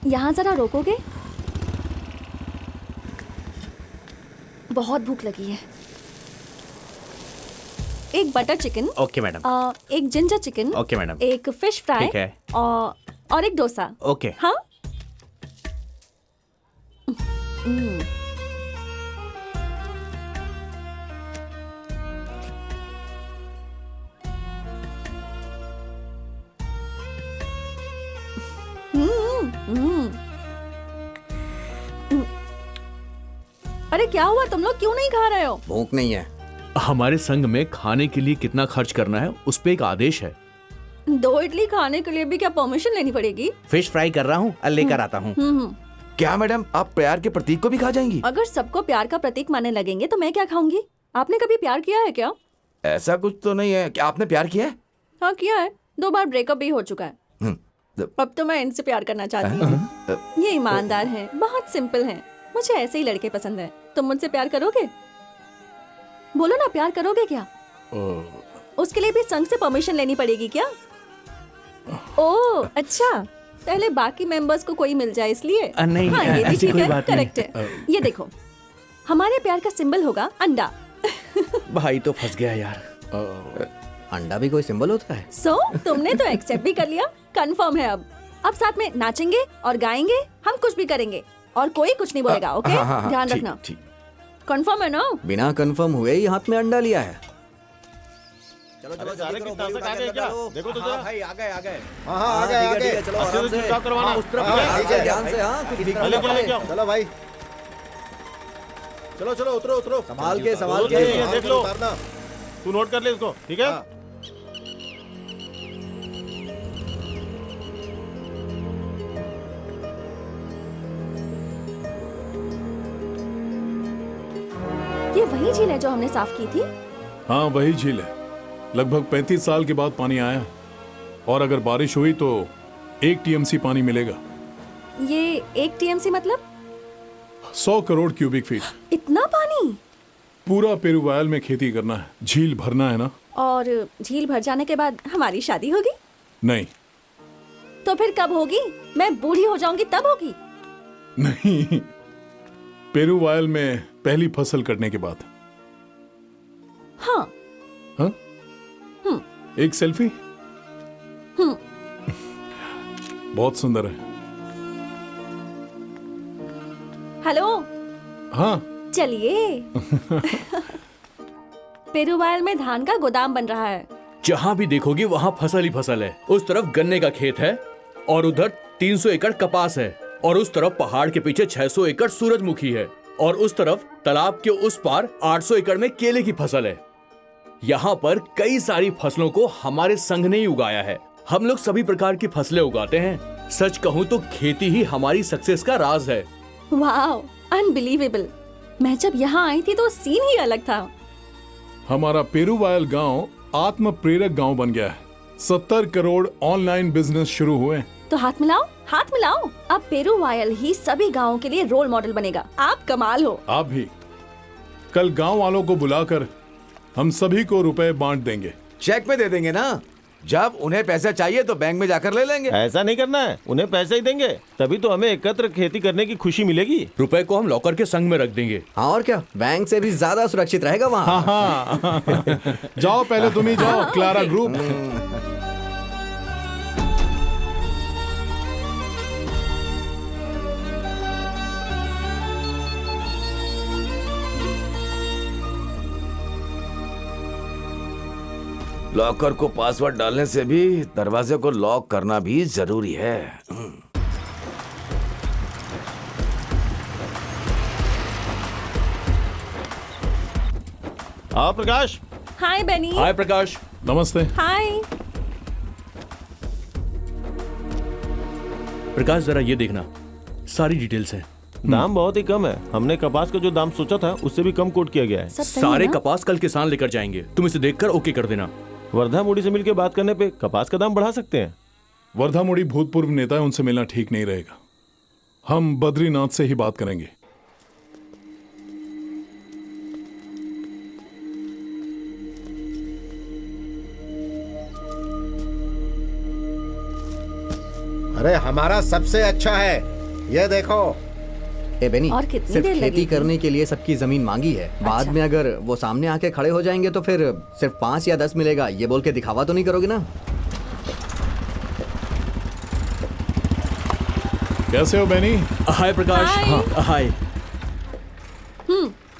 यहाँ जरा रोकोगे? बहुत भूख लगी है। एक बटर चिकन। Okay madam. एक जिंजर चिकन। Okay madam. एक फिश फ्राई। ठीक है। और एक डोसा। ओके। हाँ। अरे क्या हुआ, तुम लोग क्यों नहीं खा रहे हो? भूख नहीं है। हमारे संघ में खाने के लिए कितना खर्च करना है उस पे एक आदेश है। 2 इडली खाने के लिए भी क्या परमिशन लेनी पड़ेगी? फिश फ्राई कर रहा हूँ, लेकर आता हूँ। क्या मैडम, आप प्यार के प्रतीक को भी खा जाएंगी? अगर सबको प्यार का प्रतीक मानने लगेंगे तो मैं क्या खाऊंगी? आपने कभी प्यार किया है क्या? ऐसा कुछ तो नहीं है। क्या आपने प्यार किया है? हाँ किया है, 2 बार ब्रेकअप भी हो चुका है। अब तो मैं इनसे प्यार करना चाहती हूँ। ये ईमानदार हैं, बहुत सिंपल हैं। मुझे ऐसे ही लड़के पसंद हैं। तुम मुझसे प्यार करोगे? बोलो ना, प्यार करोगे क्या? उसके लिए भी संघ से परमिशन लेनी पड़ेगी क्या? ओह अच्छा, पहले बाकी मेंबर्स को कोई मिल जाए इसलिए। नहीं, हाँ, ये भी ऐसी ठीक कोई है, बात नहीं। करेक्ट है। ये देखो, हमारे प्यार का सिंबल होगा अंडा। भाई तो फंस गया यार। अंडा भी कोई सिंबल होता है? सो तुमने तो एक्सेप्ट भी कर लिया, कंफर्म है। अब साथ में नाचेंगे और गाएंगे, हम कुछ भी करेंगे और कोई कुछ नहीं बोलेगा। ओके, ध्यान रखना। कंफर्म है ना? बिना कंफर्म हुए ही हाथ में अंडा लिया है। चलो चलो जल्दी करो, गोली उठा के चलो। देखो तो हाँ भाई, आ गए आ गए। हाँ आ गए आ गए। चलो आराम से करवाना उस तरफ ध्यान से। हाँ कुछ दिख लेके आओ। चलो भाई, चलो चलो उतरो उतरो, संभाल के देख लो। तू नोट कर ले इसको, ठीक है? ये वही झील है जो हमने साफ की थी? हाँ वही झील है। लगभग 35 साल के बाद पानी आया और अगर बारिश हुई तो 1 टीएमसी पानी मिलेगा। ये 1 टीएमसी मतलब? 100 करोड़ क्यूबिक फीट। इतना पानी? पूरा पेरुवायल में खेती करना है, झील भरना है ना। और झील भर जाने के बाद हमारी शादी होगी? नहीं। तो फिर कब होगी? मैं बूढ़ी हो जाऊंगी तब होगी? नहीं, पेरुवायल में पहली फसल कटने के बाद। हाँ। हाँ? एक सेल्फी? बहुत सुंदर है। हेलो। हाँ चलिए। पेरुवायल में धान का गोदाम बन रहा है। जहाँ भी देखोगी वहाँ फसल ही फसल है। उस तरफ गन्ने का खेत है और उधर 300 एकड़ कपास है और उस तरफ पहाड़ के पीछे 600 एकड़ सूरजमुखी है और उस तरफ तालाब के उस पार 800 एकड़ में केले की फसल है। यहाँ पर कई सारी फसलों को हमारे संघ ने ही उगाया है। हम लोग सभी प्रकार की फसलें उगाते हैं। सच कहूँ तो खेती ही हमारी सक्सेस का राज है। Wow, unbelievable. मैं जब यहाँ आई थी तो सीन ही अलग था। हमारा पेरुवायल गांव आत्म प्रेरक गांव बन गया है। 70 करोड़ ऑनलाइन बिजनेस शुरू हुए। तो हाथ मिलाओ, हाथ मिलाओ। अब पेरुवायल ही सभी गांवों के लिए रोल मॉडल बनेगा। आप कमाल हो। आप भी। कल गांव वालों को बुलाकर हम सभी को रुपए बांट देंगे। चेक में दे देंगे ना। जब उन्हें पैसा चाहिए तो बैंक में जाकर ले लेंगे। ऐसा नहीं करना है, उन्हें पैसे ही देंगे, तभी तो हमें एकत्र खेती करने की खुशी मिलेगी। रुपए को हम लॉकर के संग में रख देंगे। हाँ और क्या, बैंक से भी ज्यादा सुरक्षित रहेगा वहाँ। हाँ जाओ पहले तुम ही जाओ, क्लारा ग्रुप। लॉकर को पासवर्ड डालने से भी दरवाजे को लॉक करना भी जरूरी है। हाँ प्रकाश। हाय बेनी। हाय प्रकाश। नमस्ते। हाय। प्रकाश जरा ये देखना, सारी डिटेल्स हैं। दाम बहुत ही कम है। हमने कपास का जो दाम सोचा था उससे भी कम कोट किया गया है। सारे कपास कल किसान लेकर जाएंगे। तुम इसे देखकर ओके कर देना। वर्धा मोड़ी से मिलकर बात करने पे कपास का दाम बढ़ा सकते हैं। वर्धा मोड़ी भूतपूर्व नेता है, उनसे मिलना ठीक नहीं रहेगा। हम बद्रीनाथ से ही बात करेंगे। अरे हमारा सबसे अच्छा है। ये देखो। ए बेनी, और कितनी सिर्फ देर खेती लगेगी? करने के लिए सबकी जमीन मांगी है। बाद में अगर वो सामने आके खड़े हो जाएंगे तो फिर सिर्फ 5 या 10 मिलेगा, ये बोल के दिखावा तो नहीं करोगे ना? कैसे हो बेनी? हाय प्रकाश। हाय। हाँ हाय।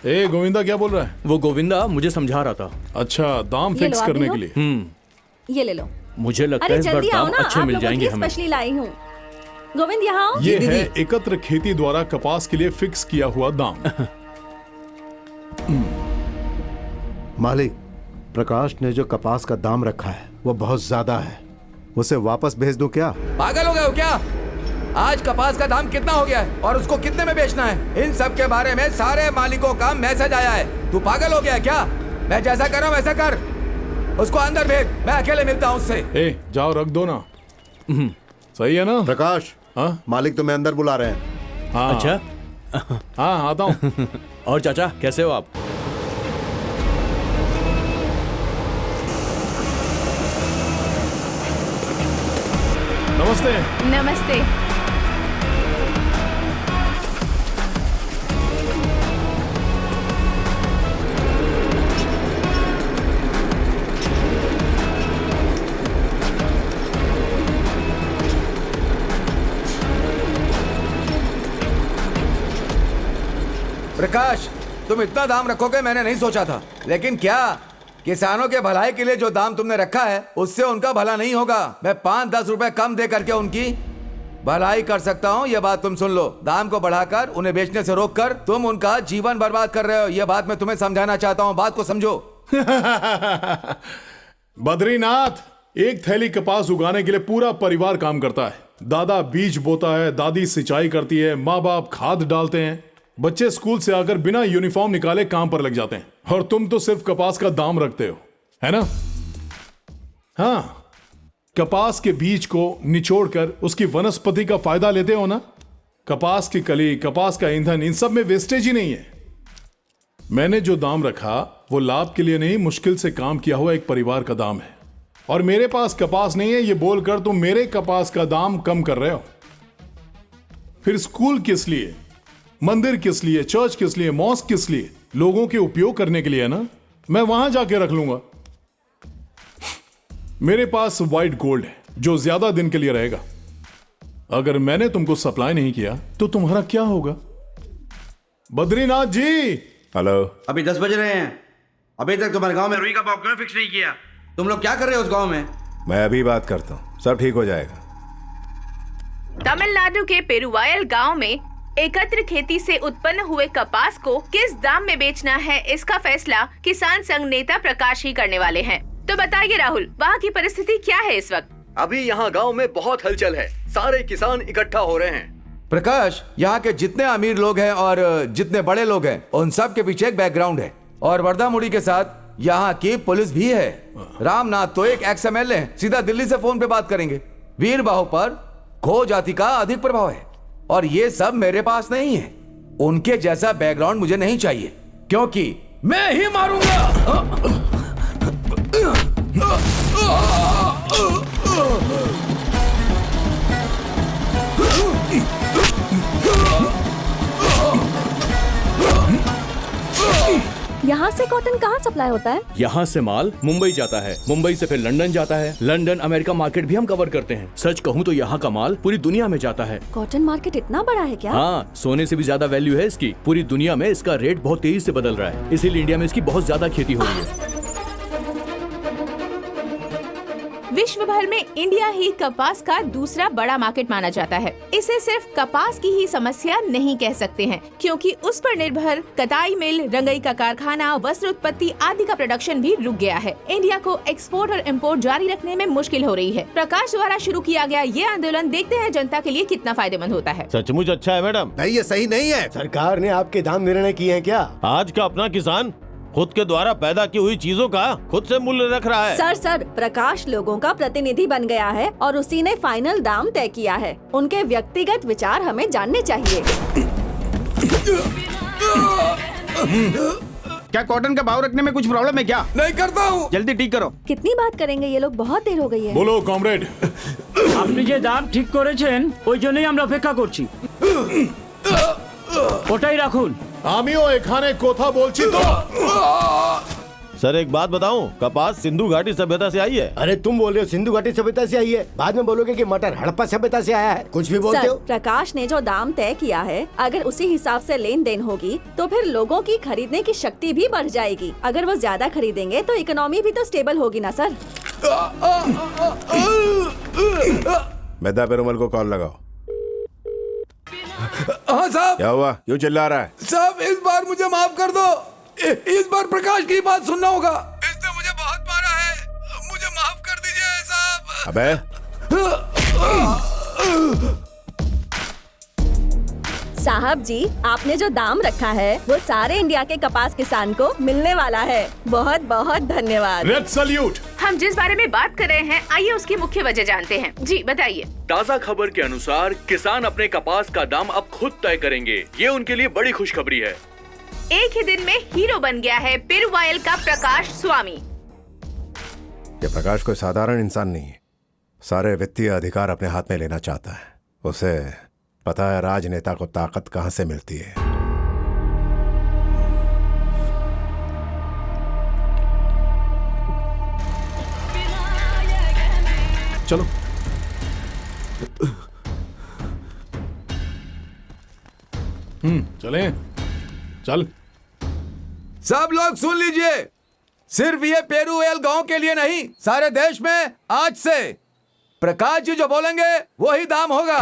ए गोविंदा क्या बोल रहा है? वो गोविंदा मुझे समझा रहा था। अच्छा, दाम ये फिक्स लो, आप करने भी के लो। लिए। ये ले लो। मुझे लगता है अरे इस बार जल्दी आओ दाम ना, अच्छे आप मिल लोगों जाएंगे की हमें। स्पेशली लाई हूँ। गोविंद यहाँ आओ। ये है एकत्र खेती द्वारा कपास के लिए फिक्स किया हुआ दाम। मालिक, प्रकाश ने जो कपास का दाम रखा है वो बहुत ज्यादा है, उसे वापस भेज दूं क्या? पागल हो गए हो क्या? आज कपास का दाम कितना हो गया है और उसको कितने में बेचना है, इन सब के बारे में सारे मालिकों का मैसेज आया है। तू पागल हो गया है क्या? मैं जैसा कर रहा हूं वैसा कर, उसको अंदर भेज, मैं अकेले मिलता हूं उससे। ए जाओ, रख दो ना। सही है ना? प्रकाश, हाँ मालिक तुम्हें अंदर बुला रहे हैं। हाँ अच्छा। हाँ आता हूँ। और चाचा कैसे हो आप? नमस्ते। नमस्ते। प्रकाश, तुम इतना दाम रखोगे मैंने नहीं सोचा था, लेकिन क्या किसानों के भलाई के लिए जो दाम तुमने रखा है उससे उनका भला नहीं होगा। मैं 5-10 रुपए कम दे करके उनकी भलाई कर सकता हूँ, ये बात तुम सुन लो। दाम को बढ़ाकर उन्हें बेचने से रोककर तुम उनका जीवन बर्बाद कर रहे हो, ये बात मैं तुम्हें समझाना चाहता हूँ, बात को समझो। बद्रीनाथ, एक थैली कपास उगाने के लिए पूरा परिवार काम करता है। दादा बीज बोता है, दादी सिंचाई करती है, माँ बाप खाद डालते हैं, बच्चे स्कूल से आकर बिना यूनिफॉर्म निकाले काम पर लग जाते हैं, और तुम तो सिर्फ कपास का दाम रखते हो, है ना? हाँ, कपास के बीज को निचोड़कर उसकी वनस्पति का फायदा लेते हो ना? कपास की कली, कपास का ईंधन, इन सब में वेस्टेज ही नहीं है। मैंने जो दाम रखा वो लाभ के लिए नहीं, मुश्किल से काम किया हुआ एक परिवार का दाम है। और मेरे पास कपास नहीं है ये बोलकर तुम मेरे कपास का दाम कम कर रहे हो। फिर स्कूल किस लिए, मंदिर किस लिए, चर्च किस लिए, मॉस्क किस लिए? लोगों के उपयोग करने के लिए ना, मैं वहां जाके रख लूंगा। मेरे पास व्हाइट गोल्ड है जो ज्यादा दिन के लिए रहेगा। अगर मैंने तुमको सप्लाई नहीं किया तो तुम्हारा क्या होगा? बद्रीनाथ जी। हेलो। अभी 10 बज रहे हैं, अभी तक तुम्हारे गांव में रुई का भाव क्यों फिक्स नहीं किया? तुम लोग क्या कर रहे हो उस गांव में? मैं अभी बात करता हूँ, सब ठीक हो जाएगा। तमिलनाडु के पेरुवायल गांव में एकत्र खेती से उत्पन्न हुए कपास को किस दाम में बेचना है, इसका फैसला किसान संघ नेता प्रकाश ही करने वाले हैं। तो बताइए राहुल, वहाँ की परिस्थिति क्या है इस वक्त? अभी यहाँ गांव में बहुत हलचल है, सारे किसान इकट्ठा हो रहे हैं। प्रकाश, यहाँ के जितने अमीर लोग हैं और जितने बड़े लोग हैं उन सब के पीछे एक बैकग्राउंड है, और वर्दामुड़ी के साथ यहाँ की पुलिस भी है। रामनाथ तो एक एक्स MLA है, सीधा दिल्ली से फोन पे बात करेंगे। वीर बाहु पर खो जाति का अधिक प्रभाव है, और ये सब मेरे पास नहीं है। उनके जैसा बैकग्राउंड मुझे नहीं चाहिए, क्योंकि मैं ही मारूंगा। यहाँ से कॉटन कहाँ सप्लाई होता है? यहाँ से माल मुंबई जाता है, मुंबई से फिर लंदन जाता है, लंदन अमेरिका मार्केट भी हम कवर करते हैं। सच कहूँ तो यहाँ का माल पूरी दुनिया में जाता है। कॉटन मार्केट इतना बड़ा है क्या? हाँ, सोने से भी ज्यादा वैल्यू है इसकी। पूरी दुनिया में इसका रेट बहुत तेजी से बदल रहा है, इसीलिए इंडिया में इसकी बहुत ज्यादा खेती हो रही है। विश्व भर में इंडिया ही कपास का दूसरा बड़ा मार्केट माना जाता है। इसे सिर्फ कपास की ही समस्या नहीं कह सकते हैं, क्योंकि उस पर निर्भर कताई मिल, रंगई का कारखाना, वस्त्र उत्पत्ति आदि का प्रोडक्शन भी रुक गया है। इंडिया को एक्सपोर्ट और इम्पोर्ट जारी रखने में मुश्किल हो रही है। प्रकाश द्वारा शुरू किया गया ये आंदोलन देखते हैं जनता के लिए कितना फायदेमंद होता है। सचमुच अच्छा है मैडम। नहीं, ये सही नहीं है। सरकार ने आपके दाम निर्णय किए हैं क्या? आज का अपना किसान खुद के द्वारा पैदा की हुई चीजों का खुद से मूल्य रख रहा है। सर, प्रकाश लोगों का प्रतिनिधि बन गया है और उसी ने फाइनल दाम तय किया है। उनके व्यक्तिगत विचार हमें जानने चाहिए। क्या कॉटन का भाव रखने में कुछ प्रॉब्लम है क्या? नहीं करता हूँ। जल्दी ठीक करो। कितनी बात करेंगे ये लोग, बहुत देर हो गई है। বলো কমরেড। আপনি যে দাম ঠিক করেছেন ওই জন্যই আমরা অপেক্ষা করছি। ওটাই রাখুন। আমিও এখানে কথা বলছি তো। सर एक बात बताऊं, कपास सिंधु घाटी सभ्यता से आई है। अरे तुम बोल रहे हो सिंधु घाटी सभ्यता से आई है, बाद में बोलोगे कि मटर हड़प्पा सभ्यता से आया है। कुछ भी बोलते सर, हो। प्रकाश ने जो दाम तय किया है, अगर उसी हिसाब से लेन देन होगी तो फिर लोगों की खरीदने की शक्ति भी बढ़ जाएगी। अगर वो ज्यादा खरीदेंगे तो इकोनॉमी भी तो स्टेबल होगी ना सर। मेधा पेरुमल को कॉल लगाओ। हाँ साहब। क्या हुआ, क्यों चिल्ला रहा है? साहब इस बार मुझे माफ कर दो। इस बार प्रकाश की बात सुनना होगा। इसने मुझे बहुत मारा है, मुझे माफ कर दीजिए साहब। अबे साहब जी, आपने जो दाम रखा है वो सारे इंडिया के कपास किसान को मिलने वाला है। बहुत बहुत धन्यवाद। Red salute. हम जिस बारे में बात कर रहे हैं, आइए उसकी मुख्य वजह जानते हैं। जी बताइए। ताज़ा खबर के अनुसार किसान अपने कपास का दाम अब खुद तय करेंगे। ये उनके लिए बड़ी खुशखबरी है। एक ही दिन में हीरो बन गया है पेरुवायल का प्रकाश स्वामी। ये प्रकाश कोई साधारण इंसान नहीं है, सारे वित्तीय अधिकार अपने हाथ में लेना चाहता है। उसे पता है राजनेता को ताकत कहां से मिलती है। चलो चलें। चल। सब लोग सुन लीजिए, सिर्फ ये पेरुवेल गांव के लिए नहीं, सारे देश में आज से प्रकाश जी जो बोलेंगे वही दाम होगा।